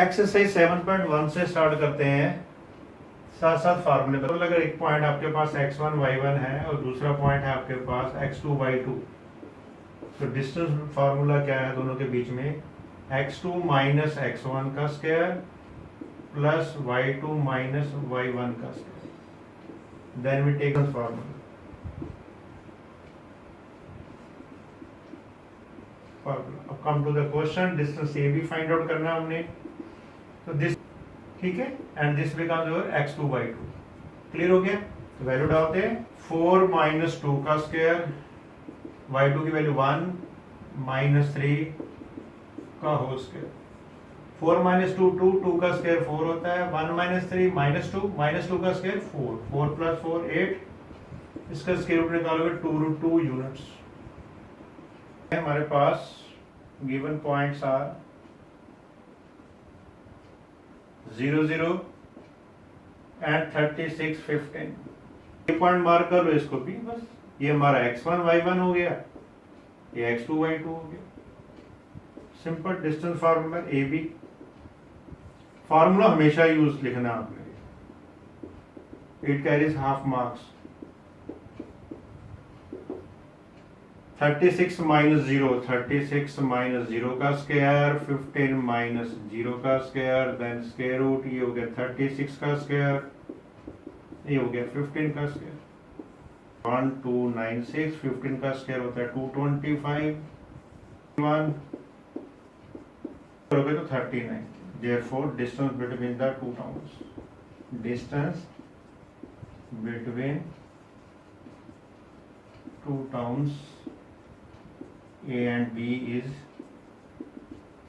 Exercise 7.1 से start करते हैं, साथ साथ फार्मूले पर। अगर एक पॉइंट आपके पास x1 y1 है और दूसरा पॉइंट है आपके पास x2 y2, तो डिस्टेंस फार्मूला क्या है दोनों के बीच में? x2 माइनस x1 का square plus y2 minus y1 का square. Then we take formula. अब come to the question, distance A भी फाइंड आउट करना हमने, तो दिस, ठीक है, and this becomes your x2 y2। Clear हो गया? तो वैल्यू डालते हैं, 4 माइनस 2 का स्क्वायर, y2 की वैल्यू 1 माइनस 3 का होल स्क्वायर। 4 माइनस 2 2, 2 का स्क्वायर 4 होता है, 1 माइनस 3 माइनस 2 का स्क्वायर 4, 4 प्लस 4 8, इसका स्क्वायर रूट निकालोगे 2√2 यूनिट्स। हमारे पास गिवन पॉइंट्स आर 0 0 एंड 36 15। ये पॉइंट मार्क कर लो इसको भी, बस ये हमारा x1 y1 हो गया, ये x2 y2 हो गया। Simple distance formula A B. Formula हमेशा यूज लिखना आपने, it carries half marks. 36 minus 0, 36 minus 0 का स्क्वायर, 15 माइनस 0 का स्क्वायर, देन स्क्वायर रूट, ये हो गया 36 का स्क्वायर, ये हो गया 15 का स्क्वायर। 1296, 15 का स्क्वायर होता है 225, 1 करोगे तो 39। Therefore distance between the two towns, distance between two towns A and B is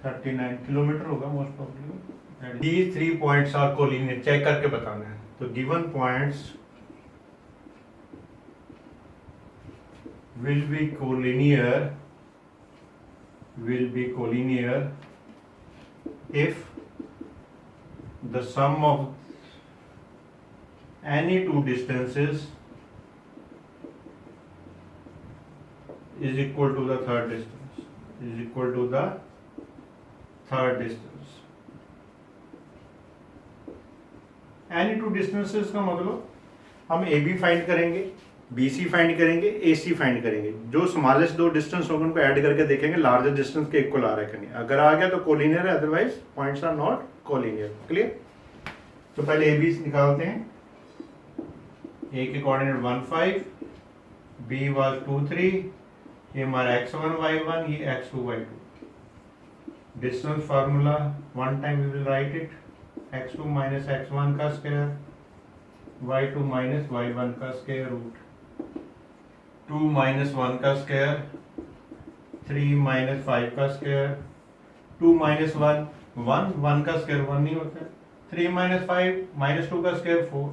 39 kilometre होगा most probably. These 3 points are collinear, check करके बताना है। तो given points will be collinear if the sum of any two distances is equal to the third distance, is equal to the third distance। Any two distances का मतलब हम A B find करेंगे, B C find करेंगे, ए सी find करेंगे। जो smallest दो distance होंगे उनको ऐड करके देखेंगे लार्जर डिस्टेंस के इक्वल आ रहा है कि नहीं। अगर आ गया तो कोलिनियर है, otherwise points are not collinear. Clear? तो पहले ए बी निकालते हैं। ए के कोऑर्डिनेट 1 5, बी वाज 2 3, ये हमारा x1 y1, ये x2 y2। Distance formula one time we will write it, x2 minus x1 का स्क्वायर, y2 माइनस y1 का स्क्वायर रूट, 2 माइनस 1 का स्क्वायर, 3 माइनस 5 का स्क्वायर, 2 माइनस 1 1, 1 का स्क्वायर 1 नहीं होता, 3 माइनस 5 माइनस 2 का स्क्वायर 4,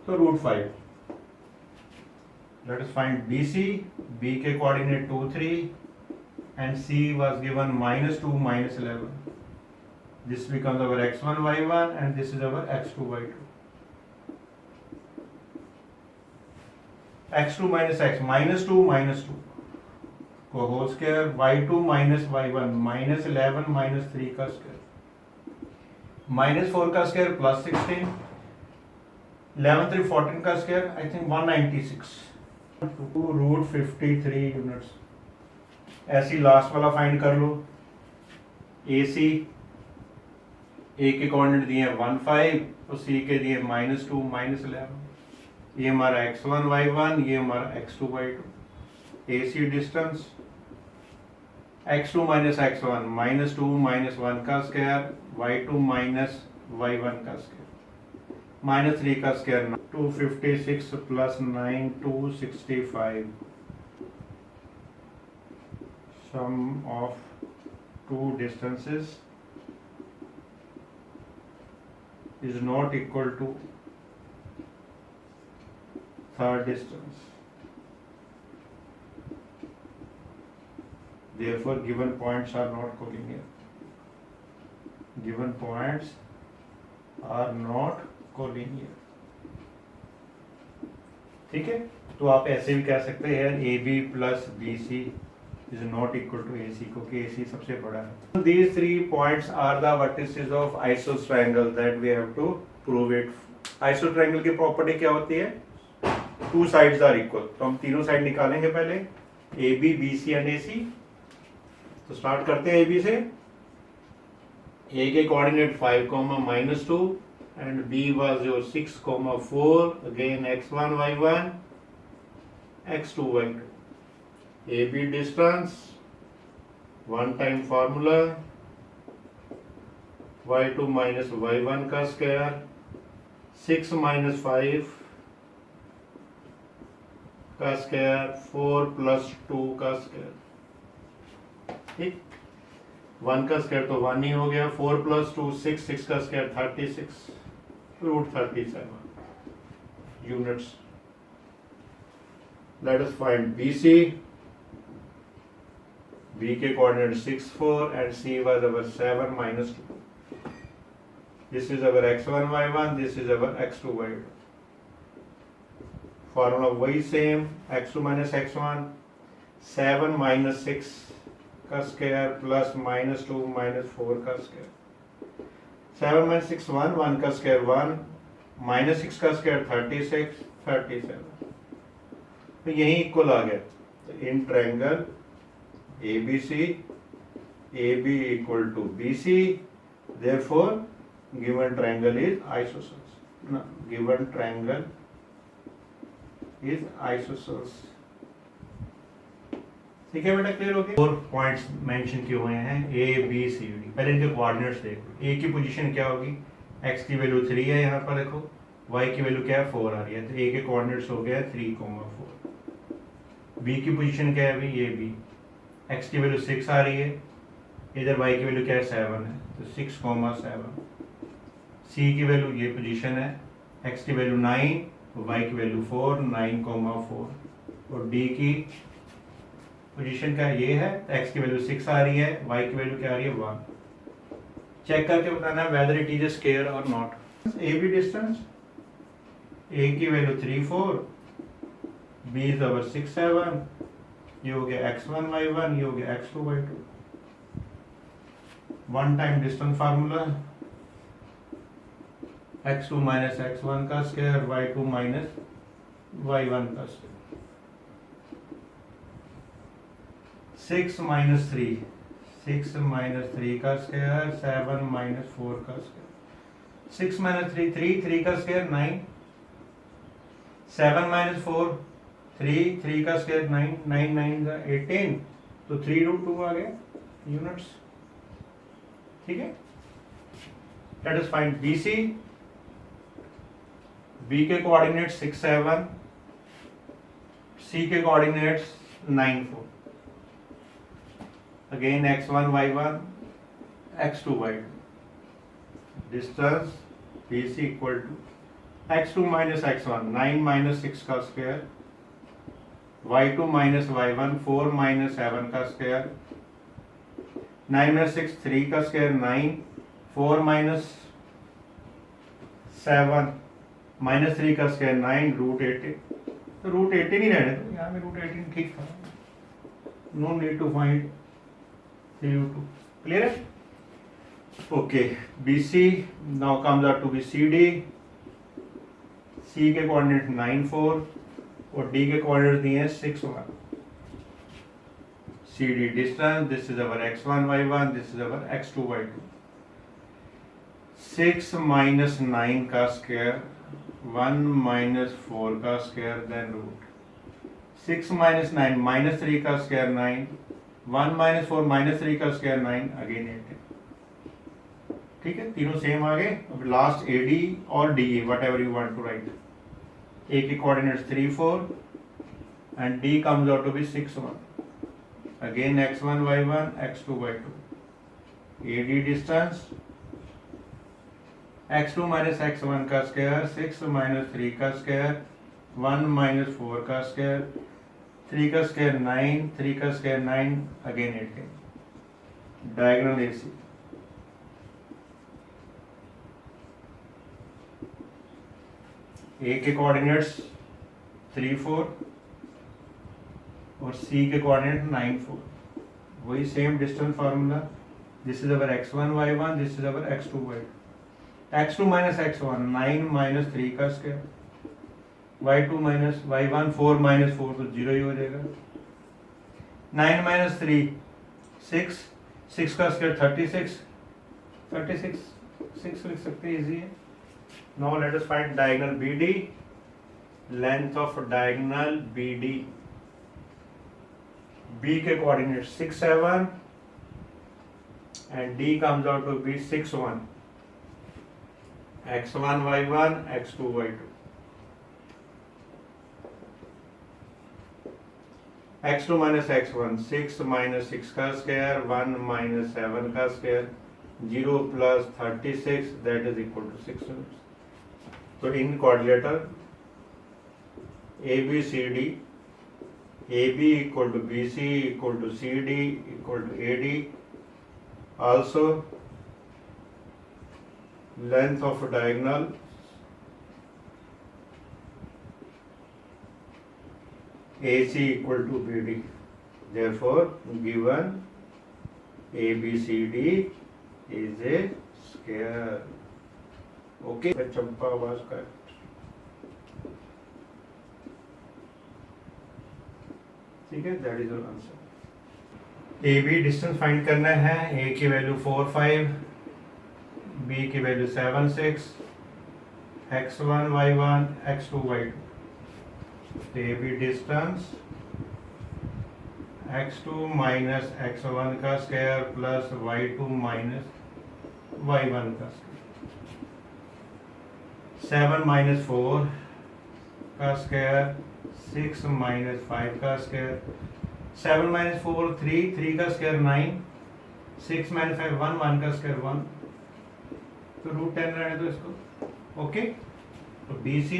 तो root 5। Let us find BC. B के coordinate 2 3 and C was given -2 -11. This becomes our x1 y1 and this is our x2 y2. x2 minus x, -2 को whole square, y2 minus y1 -11 -3 का square, -4 का square plus 16, 11 3 14 का square, I think 196, root 53 units. ऐसी last वाला find कर लो। ए सी, ए के coordinate दिए हैं 1 5 और सी के दिए -2 -11। ये हमारा x1 y1, ये हमारा x2 y2। ए सी डिस्टेंस x2 माइनस x1 -2 -1 का स्क्वायर, y2 माइनस y1 का स्क्वायर, -3 का square, 256 plus 9 265। Sum of two distances is not equal to third distance, therefore given points are not collinear, given points are not collinear. ठीक है? तो आप ऐसे भी कह सकते हैं A B plus B C is not equal to AC, क्योंकि AC सबसे बड़ा है। These 3 points are the vertices of isotriangle that we have to prove it. Isotriangle की प्रॉपर्टी क्या होती है? 2 sides are equal. तो हम तीनों साइड निकालेंगे पहले, AB, BC एंड AC। तो स्टार्ट करते हैं AB से। A के coordinate 5, -2 and B was your 6, 4, again x1, y1, x2, y2. AB distance, one time formula, y2 minus y1 का स्क्वायर, 6 minus 5 का स्क्वायर, 4 plus 2 का स्क्वायर। ठीक, 1 का स्क्वायर तो 1 ही हो गया, 4 plus 2 6, 6 का square 36 √37 units. Let us find BC. B के coordinate 6, 4 and C was our 7, -2. This is our x1, y1, this is our x2, y2. Formula वही same, x2 minus x1, 7 minus 6 का square plus -2 minus 4 का square. 7 minus 6 1, 1 का square 1, -6 का square 36, 37। तो यही equal आ गया। तो in triangle ABC, AB equal to BC, therefore given triangle is isosceles. No, given triangle is isosceles. ठीक है बेटा, क्लियर हो गया? 4 पॉइंट्स मेंशन किए हुए हैं A, B, C, D। पहले इनके कोऑर्डिनेट्स देखो। A की पोजीशन क्या होगी? X की वैल्यू 3 है, यहाँ पर देखो। Y की वैल्यू क्या है? 4 आ रही है। तो A के कोऑर्डिनेट्स हो गया 3, 4। B की पोजीशन क्या है अभी? ये B। X की वैल्यू 6 आ रही है, इधर Y की वैल्यू क्या है? 7 है, तो 6, 7। C की वैल्यू ये पोजीशन है, X की वैल्यू 9, Y की वैल्यू 4, 9, 4। और D की पोजीशन क्या ये है, तो X की वैल्यू 6 आ रही है, Y की वैल्यू क्या आ रही है? 1। चेक करके बताना whether it is a square और नॉट। AB डिस्टेंस, A की वैल्यू 3, 4, B इज अवर 6, 7, ये हो गया x1, y1, ये हो गया x2, y2। One time distance formula, x2 minus x1 का स्क्वायर, y2 minus y1 का स्क्वायर। 6 minus 3, 6 minus 3 का स्क्वायर, 7 minus 4 का स्क्वायर। 6 minus 3, 3 का स्क्वायर 9, 7 minus 4 3 का स्क्वायर 9, 9 9 18, तो 3√2 आ गया यूनिट्स। ठीक है, let us find BC। B के कोऑर्डिनेट 6, 7, C के coordinates 9, 4। Again x1, y1, x2, y2। Distance BC equal to x2 minus x1, 9 minus 6 का square, y2 minus y1, 4 minus 7 का स्क्वायर, 9 minus 6 3 का स्क्वायर 9, 4 minus 7 minus 3 का square 9, √18। तो √18 ही रहने दो, यहाँ में √18 ठीक था, no need to find 3√2। Clear है? Okay, BC now comes out to be CD। C के कोऑर्डिनेट 9, 4 और D के कोऑर्डिनेट दिए हैं 6, 1। CD distance, this is our x1, y1, this is our x2, y2। 6 minus 9 का स्क्वायर, 1 minus 4 का square, then root. 6 minus 9 minus 3 का square 9, 1 minus 4 minus 3 का square 9, again 18। ठीक है, तीनों सेम आ गए। अब लास्ट AD और DE, whatever you want to write. A के coordinates 3, 4 and D comes out to be 6, 1। Again x1, y1, x2, y2। AD distance, x2 minus x1 का स्क्वायर, 6 minus 3 का स्क्वायर, 1 minus 4 का square, 3 का square 9, 3 का square 9, again 18। Diagonal AC। A के coordinates 3, 4 और C के coordinate 9, 4। वही same distance formula, this is our x1 y1, this is our x2 y2, x2 minus x1 9 minus 3 का square, y2 minus y1 4 minus 4 तो 0 ही हो जाएगा, 9 minus 3 6, 6 का square 36, 6 लिख सकते हैं, इजी है। Now let us find diagonal BD, length of diagonal BD, B के coordinate 6 7 and D comes out to be 6 1, x1 y1 x2 y2, x2 minus x1 6 minus 6 का स्क्वायर 1 minus 7 का square 0 plus 36 that is equal to 6। तो इन quadrilateral ABCD, AB equal to BC equal to CD equal to AD, also length of diagonal AC equal to BD, therefore given ABCD is a square। okay, Champa was correct। ठीक है, that is your answer. A B distance find करना है, ए की value 4 5, B की value 7 6, x1 y1 x2 y2, तो ए B distance x2 minus x1 का square plus y2 minus y1 का square, 7 minus 4 का स्क्वायर 6 माइनस 5 का स्क्वायर, 7 माइनस 4 3, 3 का स्क्वायर 9, 6 माइनस 5 1, 1 का स्क्वायर 1, तो रूट 10 रहने दो इसको। ओके, तो BC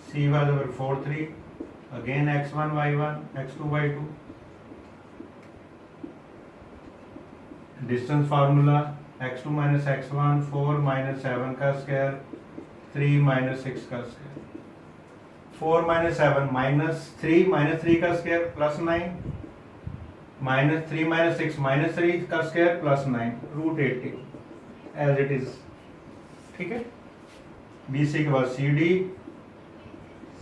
C was over 4 3, again x1 y1 x2 y2, distance formula x2 minus x1 4 minus 7 का स्क्वायर 3 माइनस 6 का स्क्वायर, 4 माइनस 7 माइनस 3 का square plus 9, minus 3 minus 6 minus 3 का square plus 9, root 80 as it is. ठीक है, BC के बाद CD,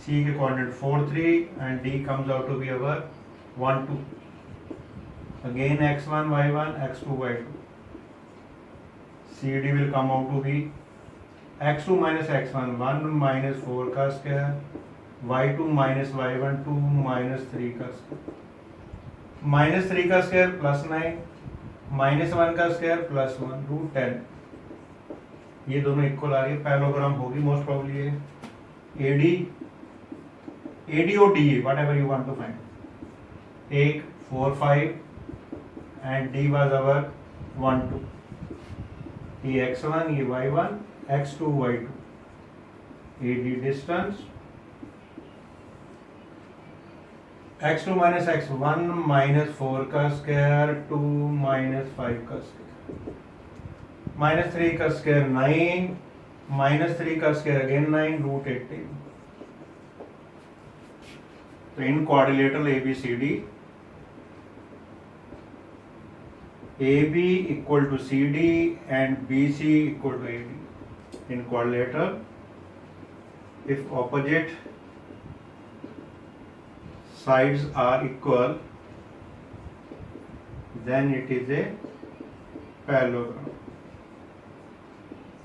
C के coordinate 4 3 and D comes out to be our 1 2, again x1 y1 x2 y2, CD will come out to be x2 minus x1 1 minus 4 का square, y2 minus y1 2 minus 3 का square, minus 3 का square plus 9, minus 1 का square plus 1, root 10, ये दोनों equal आ रही है, parallelogram होगी most probably ये। AD और DA whatever you want to find, एक 4 5 एंड D was our 1 2, ये x1 ये y1 x2 y2, AD distance x2 minus x1 minus 4 का स्क्वायर 2 माइनस 5 का स्क्वायर, माइनस 3 का स्क्वायर 9, माइनस 3 का स्क्वायर अगेन 9, रूट 18। तो इन quadrilateral ABCD, AB equal to CD and BC equal to AD, in quadrilateral if opposite sides are equal then it is a parallelogram।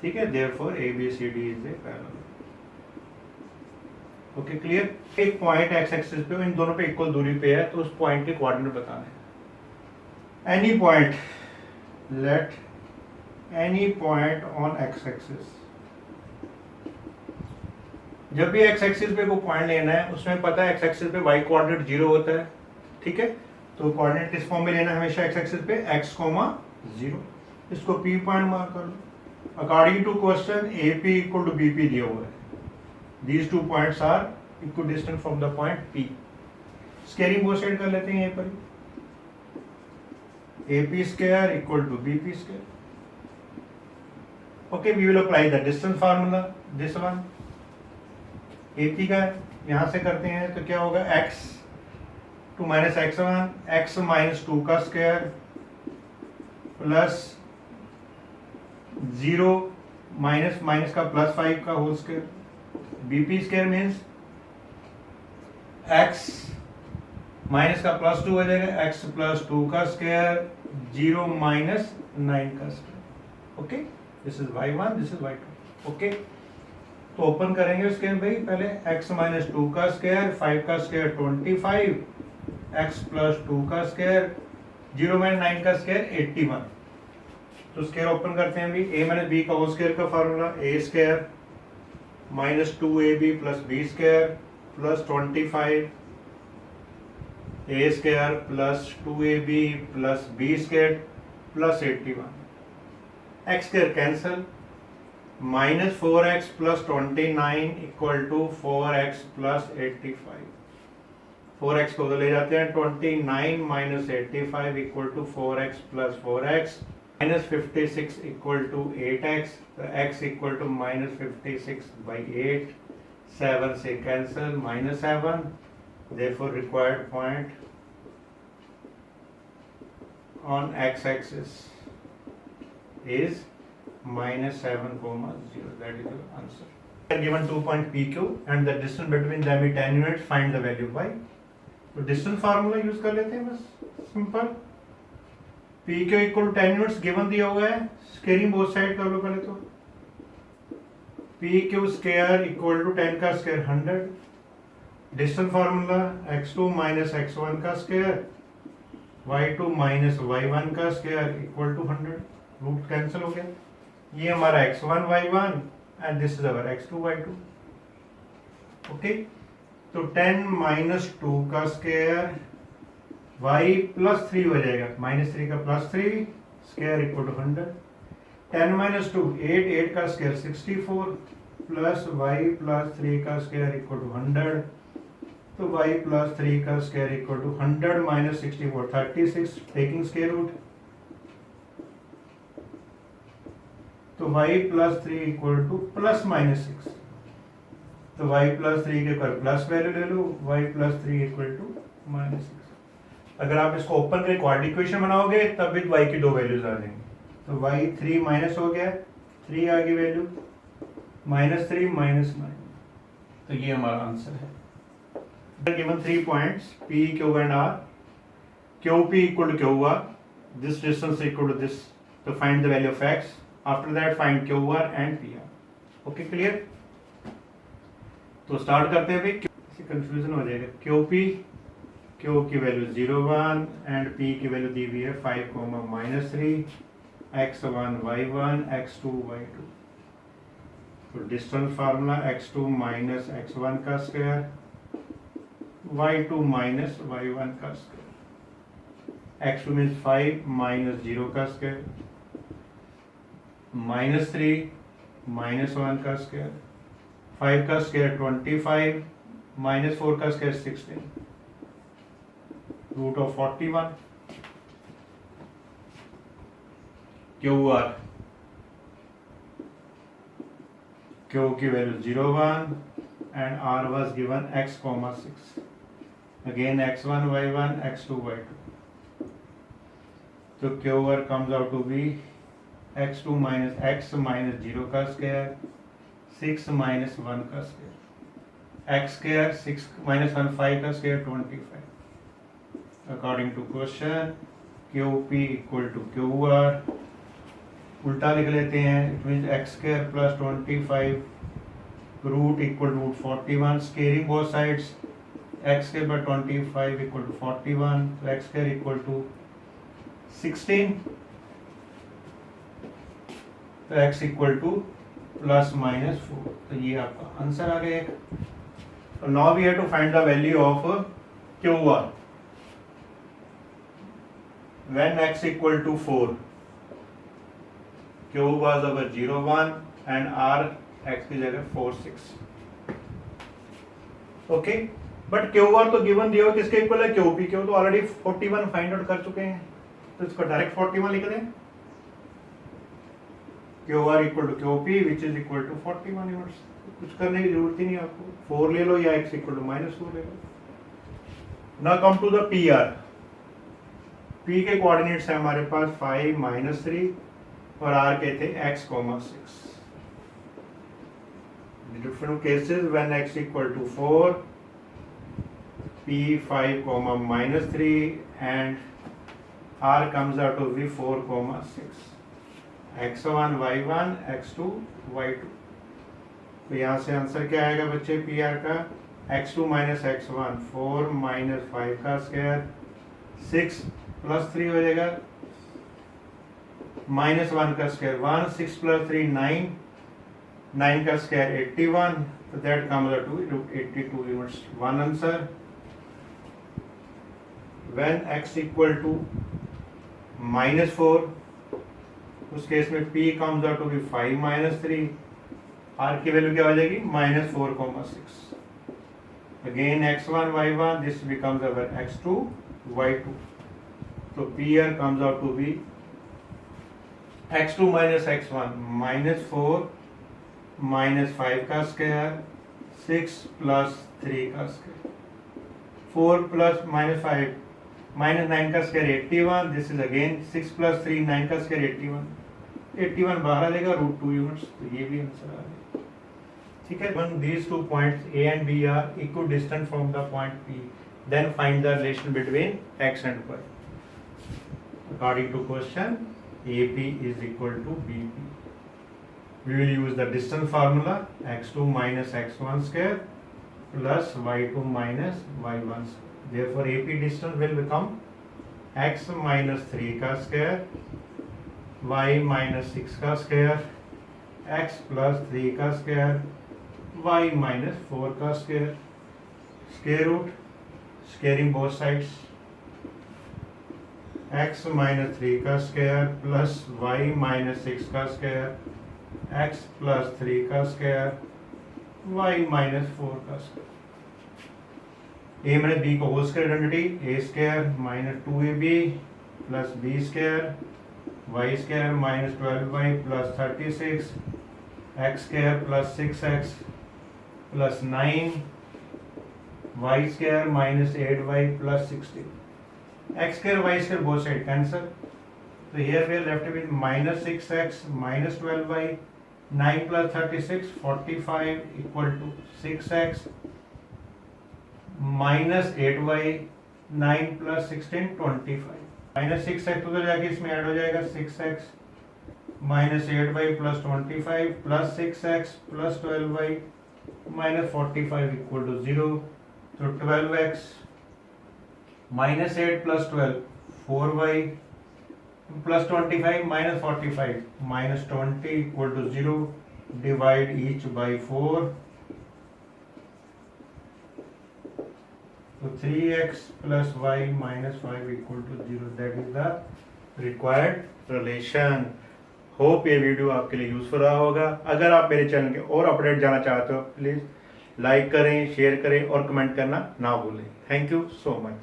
ठीक है, therefore ABCD is a parallelogram। Okay, clear. एक point x axis पे इन दोनों पे equal दूरी पे है, तो उस पॉइंट के कोऑर्डिनेट बताने हैं। Any point, let any point on x axis, जब भी एक्स एक्सिस पे कोई पॉइंट लेना है उसमें पता है एक्स एक्सिस पे वाई कोऑर्डिनेट 0 होता है। ठीक है, तो कोऑर्डिनेट किस फॉर्म में लेना है हमेशा एक्स एक्सिस पे, x, 0, इसको P पॉइंट मार्क कर लो। According to question AP equal to BP दिया हुआ है, these two points are equidistant from the point P। Squaring both side कर लेते हैं यहीं पर, AP square equal to BP square। Okay, we will apply the distance formula, this one AP का यहाँ से करते हैं तो क्या होगा, x 2 minus x1 x minus 2 का स्क्वायर प्लस 0 माइनस माइनस का प्लस 5 का whole square. BP square means x minus का प्लस 2 हो जाएगा, x प्लस 2 का स्क्वायर 0 माइनस 9 का square. Okay, this is y1, this is y2। Okay, तो open करेंगे उसके भाई पहले x माइनस 2 का स्क्वायर, 5 का स्क्वायर 25, x प्लस 2 का स्क्वायर 0 माइनस 9 का स्क्वायर 81। तो स्क्वायर ओपन करते हैं अभी। a माइनस b का होल स्क्वायर का formula a square minus 2ab plus b square plus 25 a square plus 2ab plus b square plus 81। x square cancel, minus 4x plus 29 equal to 4x plus 85। 4x को उधर ले जाते हैं, 29 minus 85 equal to 4x plus 4x minus 56 equal to 8x। तो x equal to minus 56 by 8, 7 से cancel, minus 7, therefore required point on x-axis is minus 7,0. That is the answer. Given 2 point PQ and the distance between them is 10 units. Find the value y. तो distance formula use कर लेते हैं बस, simple. PQ equal to 10 units given दिया हुआ है, squaring both side कर लो पहले तो। PQ square equal to 10 का square 100. Distance formula x2 minus x1 का square, y2 minus y1 का square equal to 100. Root cancel हो गया। ये हमारा x1 y1 and this is our x2 y2। Okay, तो 10 माइनस 2 का स्क्वायर y प्लस 3 हो जाएगा, माइनस 3 का plus 3 square equal to 100। 10 minus 2 8, 8 का स्क्वायर 64 प्लस y प्लस 3 का स्क्वायर इक्वल टू 100। तो y प्लस 3 का square equal to 100 minus 64 36, taking square root. तो y plus 3 equal to plus minus 6। तो y plus 3 के ऊपर प्लस वैल्यू ले लो, y plus 3 equal to minus 6। अगर आप इसको ओपन करके क्वाड्रेटिक इक्वेशन बनाओगे तब भी y की दो वैल्यूज आ जाएंगी। तो y 3 माइनस हो गया, 3 आ गई वैल्यू, माइनस 3 माइनस 9। तो ये हमारा आंसर है। Given 3 points p, q and r, qp equal to qr, this distance equal to this, to find the value of x. After that find QR and PR. Okay, clear? तो start करते हैं भाई, confusion हो जाएगा। QP, Q की value 0,1 and P की value दी हुई है 5, minus 3, x1 y1 x2 y2। तो distance formula x2 minus x1 का स्क्वायर, y2 माइनस y1 का स्क्वायर। x2 मीन्स 5 माइनस 0 का स्क्वायर, माइनस 3 माइनस 1 का स्क्वायर, 5 का स्क्वायर 25 माइनस 4 का square 16, root of 41। QR, Q की value 0,1 and R was given x, 6, again x1 y1 x2 y2। तो QR comes out to be x2 minus x minus 0 का square, 6 minus 1 का square, x square 6 minus 1 5 का square 25। According to question QP equal to QR, उल्टा लिख लेते हैं, it means x square plus 25 root equal root 41, squaring both sides, x square by 25 equal to 41, तो x square equal to 16। तो x equal to plus minus 4। तो ये आपका answer आ गया। तो now we have to find the value of QR when x equal to 4। Q was our 0,1 and R x की जगह 4, 6। ओके, बट QR तो गिवन दिया हुआ किसके इक्वल है, QP। Q तो ऑलरेडी 41 फाइंड आउट कर चुके हैं, तो इसको डायरेक्ट 41 लिख दें। QR equal to QP which is equal to 41 units. कुछ करने की जरूरत ही नहीं आपको, 4 ले लो या x इक्वल टू माइनस 4 ले लो। Now come to the P R. P के कोऑर्डिनेट्स है हमारे पास 5 -3 और आर के थे x, 6। Different cases when x equal to 4, p 5, -3 and r comes out to be 4, 6, x1 y1 x2 y2। तो यहाँ से आंसर क्या आएगा बच्चे पी आर का, x2 - x1 4 - 5 का स्क्वायर 6 + 3 हो जाएगा, -1 का स्क्वायर 1, 6 + 3 9, 9 का स्क्वायर 81, तो that comes out to 82 units. One answer. When x equal to -4, उस केस में p comes out to be 5 - 3, r की वैल्यू क्या हो जाएगी -4, 6। Again x1 y1, this becomes our x2 y2। तो P R comes out to be x2 - x1 -4 -5 का square 6 + 3 का square, 4 + -5 -9 का स्क्वायर 81, दिस इज अगेन 6 + 3 9 का स्क्वायर 81 बाहर आ जाएगा √2 यूनिट्स। तो ये भी आंसर आ गया। ठीक है, when these 2 points A and B are equidistant from the point P, then find the relation between x and y. According to question, AP is equal to BP. We will use the distance formula, x2 - x1 square plus y2 - y1 square. Therefore, AP distance will become x - 3 का square, y - 6 का square, x + 3 का square, y - 4 का square. Square root, squaring both sides, x - 3 का square plus y - 6 का square, x + 3 का square, y - 4 का square. a - b को whole square identity, a square -2ab plus b square, y square -12y plus 36, x square plus 6x plus 9, y square -8y plus 16. X square, y square both side cancel. So here we are left with -6x -12y, 9 plus 36, 45 equal to 6x -8y, 9 plus 16, 25. -6x उधर जाके इसमें add हो जाएगा 6x -8y plus 25 plus 6x plus 12y -45 equal to 0. So 12x -8 plus 12 4y plus 25 minus 45 minus 20 equal to 0. Divide each by 4. So 3x plus y minus 5 equal to 0. That is the required relation. Hope ये video आपके लिए useful रहा होगा। अगर आप मेरे channel के और अपडेट जानना चाहते हो, प्लीज़ लाइक करें, शेयर करें और कमेंट करना ना भूलें। Thank you so much.